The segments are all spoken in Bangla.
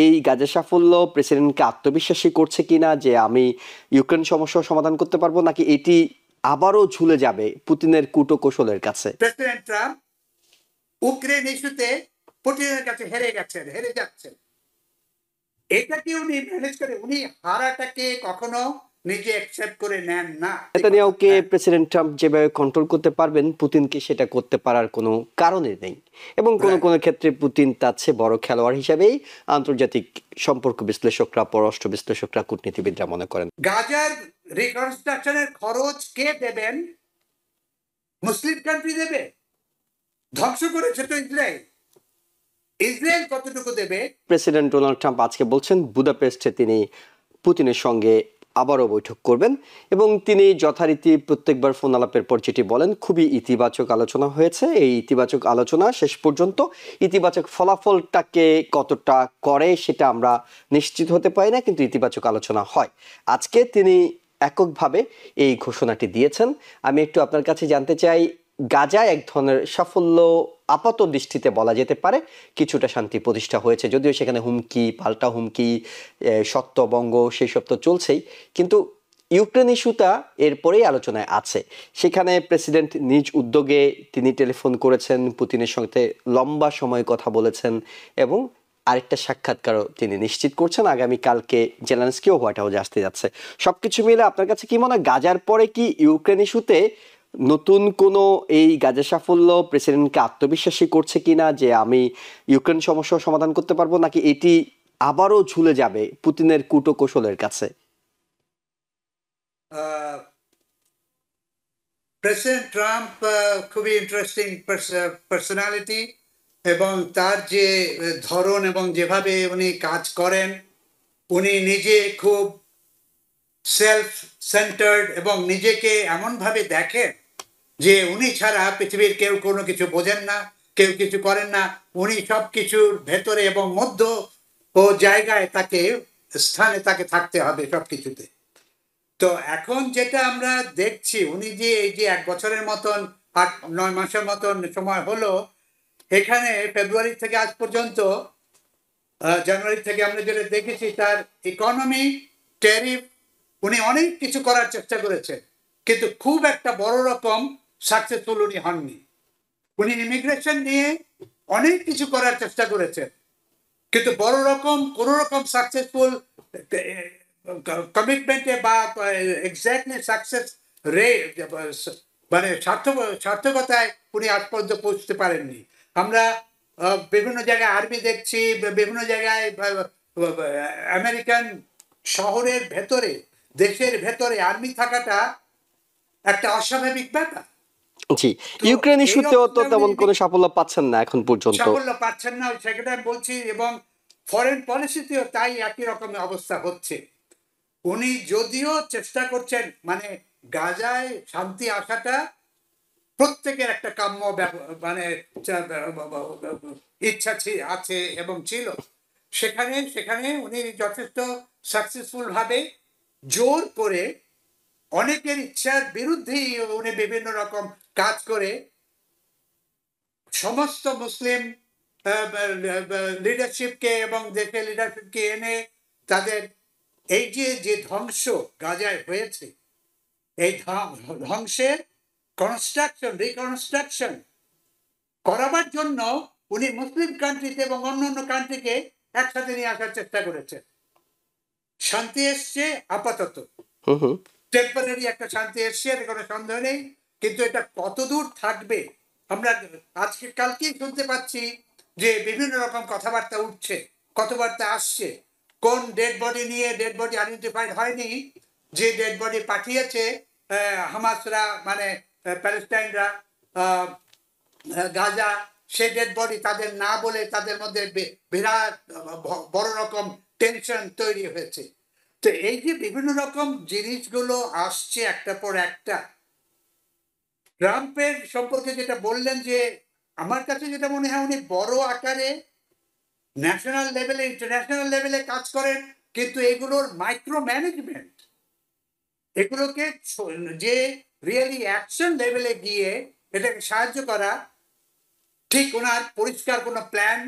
এই গাজার সাফল্য প্রেসিডেন্টকে আত্মবিশ্বাসী করছে কিনা যে আমি ইউক্রেন সমস্যার সমাধান করতে পারবো, নাকি এটি আবারও ঝুলে যাবে পুতিনের কূট কৌশলের কাছে? প্রেসিডেন্ট ট্রাম্প ইউক্রেন ইস্যুতে পুতিনের কাছে হেরে যাচ্ছেন। এটাকে উনি ম্যানেজ করে, উনি হারাটাকে কখনো নিজে অ্যাকসেপ্ট করে নেন না। নেতানিয়াহুকে প্রেসিডেন্ট ট্রাম্প যেভাবে কন্ট্রোল করতে পারবেন, পুতিনকে সেটা করতে পারার কোনো কারণে নেই। এবং কোন কোন ক্ষেত্রে পুতিন তার চেয়ে বড় খেলোয়াড় হিসেবেই আন্তর্জাতিক সম্পর্ক বিশ্লেষকরা, পররাষ্ট্র বিশ্লেষকরা, কূটনীতিবিদরা মনে করেন। গাজার রিকনস্ট্রাকশনের খরচ কে দেবেন? মুসলিম কান্ট্রি দেবে? ধ্বংস করেছে তো ইসরায়েল। ইসরায়েল কতটুকু দেবে? প্রেসিডেন্ট ডোনাল্ড ট্রাম্প আজকে বলছেন বুদাপেস্টে তিনি পুতিনের সঙ্গে আবারও বৈঠক করবেন এবং তিনি যথারীতি প্রত্যেকবার ফোন আলাপের পর যেটি বলেন, খুবই ইতিবাচক আলোচনা হয়েছে। এই ইতিবাচক আলোচনা শেষ পর্যন্ত ইতিবাচক ফলাফলটাকে কতটা করে সেটা আমরা নিশ্চিত হতে পারি না, কিন্তু ইতিবাচক আলোচনা হয়। আজকে তিনি এককভাবে এই ঘোষণাটি দিয়েছেন। আমি একটু আপনার কাছে জানতে চাই, গাজায় এক ধরনের সাফল্য আপাত দৃষ্টিতে বলা যেতে পারে, কিছুটা শান্তি প্রতিষ্ঠা হয়েছে, যদিও সেখানে হুমকি, পাল্টা হুমকি, সত্যবঙ্গ সেই সব তো চলছেই, কিন্তু ইউক্রেন ইস্যুটা এরপরেই আলোচনায় আছে। সেখানে প্রেসিডেন্ট নিজ উদ্যোগে তিনি টেলিফোন করেছেন, পুতিনের সঙ্গে লম্বা সময় কথা বলেছেন এবং আরেকটা সাক্ষাৎকারও তিনি নিশ্চিত করছেন আগামীকালকে জেলেনস্কিও হোয়াইট হাউসে আসতে যাচ্ছে। সবকিছু মিলে আপনার কাছে কি মনে হয়, গাজার পরে কি ইউক্রেন ইস্যুতে নতুন কোনো এই গাজার সাফল্য প্রেসিডেন্টকে আত্মবিশ্বাসী করছে কিনা যে আমি ইউক্রেন সমস্যার সমাধান করতে পারবো, নাকি এটি আবারও ঝুলে যাবে পুতিনের কূট কৌশলের কাছে? প্রেসিডেন্ট ট্রাম্প খুবই ইন্টারেস্টিং পার্সোনালিটি, এবং তার যে ধরন এবং যেভাবে উনি কাজ করেন, উনি নিজে খুব সেলফ সেন্টার্ড এবং নিজেকে এমনভাবে দেখেন যে উনি ছাড়া পৃথিবীর কেউ কোনো কিছু বোঝেন না, কেউ কিছু করেন না। উনি সব কিছুর ভেতরে এবং মধ্য ও জায়গায় তাকে স্থানে তাকে থাকতে হবে সব কিছুতে। তো এখন যেটা আমরা দেখছি, উনি যে এই যে 1 বছরের মতন 8-9 মাসের মতন সময় হলো এখানে, ফেব্রুয়ারি থেকে আজ পর্যন্ত, জানুয়ারি থেকে আমরা যেটা দেখেছি, তার ইকোনমি, ট্যারিফ, উনি অনেক কিছু করার চেষ্টা করেছেন, কিন্তু খুব একটা বড় রকম সাকসেসফুল উনি হননি। উনি ইমিগ্রেশন নিয়ে অনেক কিছু করার চেষ্টা করেছেন, কিন্তু বড় রকম কোন রকম সাকসেসফুল কমিটমেন্টে বা এক্স্যাক্টলি সাকসেস রে মানে সার্থকতায় উনি আজ পর্যন্ত পৌঁছতে পারেননি। আমরা বিভিন্ন জায়গায় আর্মি দেখছি, বিভিন্ন জায়গায় আমেরিকান শহরের ভেতরে, দেশের ভেতরে আর্মি থাকাটা একটা অস্বাভাবিক ব্যাপার। জি, ইউক্রেন ইস্যুতেও তো তেমন কোনো সাফল্য পাচ্ছেন না এখন পর্যন্ত। সাফল্য পাচ্ছেন না, সেটা আমি বলছি, এবং ফরেন পলিসিতেও তাই একই রকমের অবস্থা হচ্ছে। উনি যদিও চেষ্টা করছেন, মানে গাজায় শান্তি আসাটা প্রত্যেকের একটা কাম্য মানে ইচ্ছা আছে এবং ছিল, সেখানে উনি যথেষ্ট সাকসেসফুল ভাবে জোর করে অনেকের ইচ্ছার বিরুদ্ধেই উনি বিভিন্ন রকম কাজ করে সমস্ত মুসলিম লিডারশিপকে এবং দেশের লিডারশিপকে এনে তাদের এই যে ধ্বংস গাজায় হয়েছে, এই ধ্বংসের রিকনস্ট্রাকশন করাবার জন্য উনি মুসলিম কান্ট্রিতে এবং অন্যান্য কান্ট্রিকে একসাথে নিয়ে আসার চেষ্টা করেছেন। শান্তি এসছে আপাতত, টেম্পোরারি একটা শান্তি এসছে, এর কোনো সন্দেহ নেই, কিন্তু এটা কতদূর থাকবে আমরা আজকে কালকেই শুনতে পাচ্ছি যে বিভিন্ন রকম কথাবার্তা উঠছে, কথাবার্তা আসছে। কোন ডেড বডি নিয়ে, ডেড বডি আইডেন্টিফাইড হয়নি, যে ডেড বডি পাঠিয়েছে হামাসরা, মানে প্যালেস্টাইনরা গাজা, সেই ডেড বডি তাদের না বলে তাদের মধ্যে বিরাট বড় রকম টেনশন তৈরি হয়েছে। তো এই যে বিভিন্ন রকম জিনিসগুলো আসছে একটা পর একটা, ট্রাম্পের সম্পর্কে যেটা বললেন, যে আমার কাছে যেটা মনে হয় উনি বড় আকারে ন্যাশনাল লেভেলে, ইন্টারন্যাশনাল লেভেলে কাজ করেন, কিন্তু এগুলোর মাইক্রো ম্যানেজমেন্ট, এগুলোকে যে রিয়েলি অ্যাকশন লেভেলে গিয়ে এটাকে সাহায্য করা, ঠিক ওনার পরিষ্কার কোনো প্ল্যান,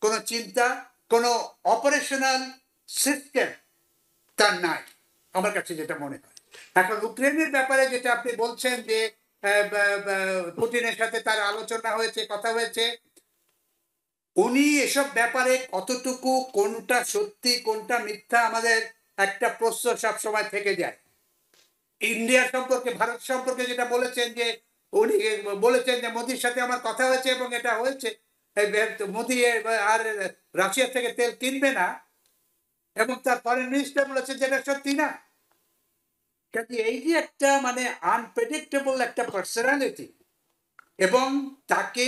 কোনো চিন্তা কোনো অপারেশনাল সিস্টেম তার নাই, আমার কাছে যেটা মনে হয়। এখন ইউক্রেনের ব্যাপারে যেটা আপনি বলছেন যে পুতিনের সাথে তার আলোচনা হয়েছে, কথা হয়েছে, উনি এসব ব্যাপারে কতটুকু কোনটা সত্যি কোনটা মিথ্যা আমাদের একটা প্রশ্ন সবসময় থেকে যায়। ইন্ডিয়া সম্পর্কে, ভারত সম্পর্কে যেটা বলেছেন যে উনি বলেছেন যে মোদির সাথে আমার কথা হয়েছে এবং এটা হয়েছে, মোদি আর রাশিয়া থেকে তেল কিনবে না, এবং তার ফরেন মিনিস্টার বলেছে যেটা সত্যি না। কাজে এই যে একটা মানে আনপ্রেডিক্টেবল একটা পার্সোনালিটি, এবং তাকে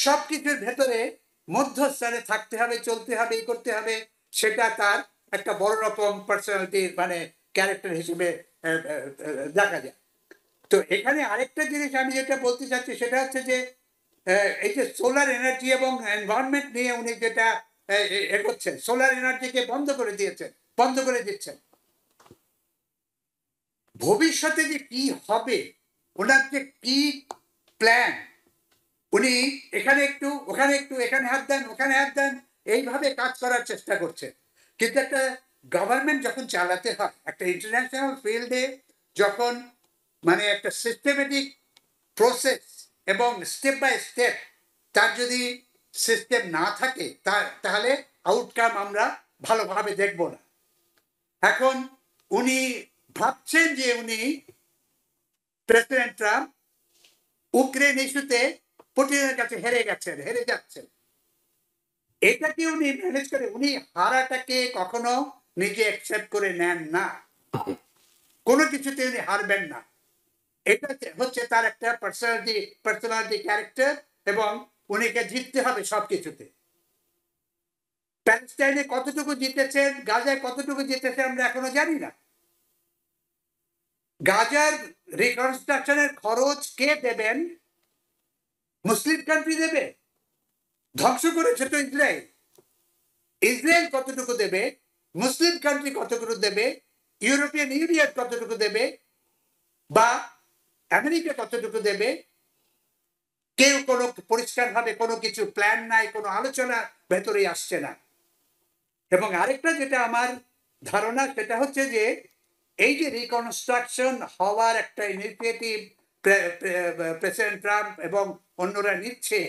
সবকিছুর ভেতরে মধ্যস্থানে থাকতে হবে, চলতে হবে, করতে হবে, সেটা তার একটা বড় রকম পার্সোনালিটি মানে ক্যারেক্টার হিসেবে দেখা যায়। তো এখানে আরেকটা জিনিস আমি যেটা বলতে চাচ্ছি সেটা হচ্ছে যে এই যে সোলার এনার্জি এবং এনভায়রনমেন্ট নিয়ে উনি যেটা এগোচ্ছেন, সোলার এনার্জিকে বন্ধ করে দিচ্ছেন। ভবিষ্যতে যে কি হবে, ওনার যে কি প্ল্যান, উনি এখানে একটু ওখানে একটু, এখানে হাত দেন ওখানে হাত দেন, এইভাবে কাজ করার চেষ্টা করছে। কিন্তু একটা গভর্নমেন্ট যখন চালাতে হয়, একটা ইন্টারন্যাশনাল ফিল্ডে যখন মানে একটা সিস্টেমেটিক প্রসেস এবং স্টেপ বাই স্টেপ তার যদি সিস্টেম না থাকে তাহলে আউটকাম আমরা ভালোভাবে দেখব না। এখন উনি ভাবছেন যে উনি প্রেসিডেন্ট ট্রাম্প ইউক্রেন ইস্যুতে পুতিনের কাছে হেরে যাচ্ছেন। এটাকে উনি ম্যানেজ করে, উনি হারাটাকে কখনো নিজে অ্যাকসেপ্ট করে নেন না, কোনো কিছুতে উনি হারবেন না। এটা হচ্ছে তার একটা পার্সোনালিটি ক্যারেক্টার, এবং উনিকে জিততে হবে সবকিছুতে। প্যালেস্টাইনে কতটুকু জিতেছেন, গাজায় কতটুকু জিতেছেন আমরা এখনো জানি না। গাজার রিকনস্ট্রাকশনের খরচ কে দেবেন? মুসলিম কান্ট্রি দেবে? ধ্বংস করেছে তো ইসরায়েল কতটুকু দেবে? মুসলিম কান্ট্রি কতটুকু দেবে? ইউরোপিয়ান ইউনিয়ন কতটুকু দেবে? বা আমেরিকা কতটুকু দেবে? কেউ কোনো পরিষ্কারভাবে কোনো কিছু প্ল্যান নাই, কোনো আলোচনা ভেতরে আসছে না। এবং আরেকটা যেটা আমার ধারণা সেটা হচ্ছে যে এই যে রিকনস্ট্রাকশন হওয়ার একটা ইনিশিয়েটিভ প্রেসিডেন্ট ট্রাম্প এবং অন্যরা নিচ্ছে,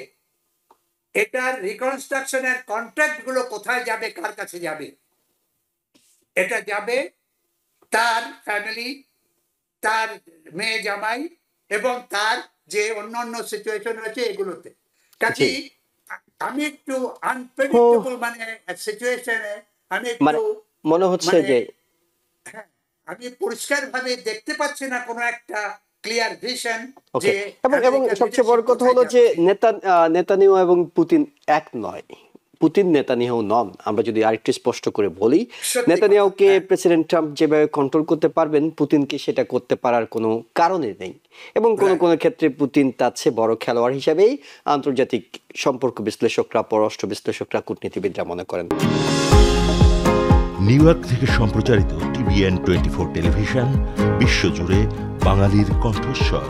এটার রিকনস্ট্রাকশনের কন্ট্রাক্ট গুলো কোথায় যাবে, কার কাছে যাবে? এটা যাবে তার ফ্যামিলি, তার মেয়ে জামাই এবং তার যে অন্যান্য সিচুয়েশন রয়েছে এগুলোতে। কাজে আমি একটু আনপ্রেডিক্টেবল মানে সিচুয়েশনে আমি একটু মনে হচ্ছে যে হ্যাঁ, আমি পরিষ্কার ভাবে দেখতে পাচ্ছি না কোনো একটা ক্লিয়ার ভিশন। যে এবং সবচেয়ে বড় কথা হলো যে নেতানিয়াহু এবং পুতিন এক নয়, পুতিন নেতানিয়াহু নন। আমরা যদি আরেকটু স্পষ্ট করে বলি, নেতানিয়াহুকে প্রেসিডেন্ট ট্রাম্প যেভাবে কন্ট্রোল করতে পারবেন, পুতিনকে সেটা করতে পারার কোনো কারণে নেই। এবং কোনো কোনো ক্ষেত্রে পুতিন তার চেয়ে বড় খেলোয়াড় হিসেবেই আন্তর্জাতিক সম্পর্ক বিশ্লেষকরা, পররাষ্ট্র বিশ্লেষকরা, কূটনীতিবিদরা মনে করেন। নিউ ইয়র্ক থেকে সম্প্রচারিত TVN 24 টেলিভিশন বিশ্বজুড়ে বাঙালির কণ্ঠস্বর।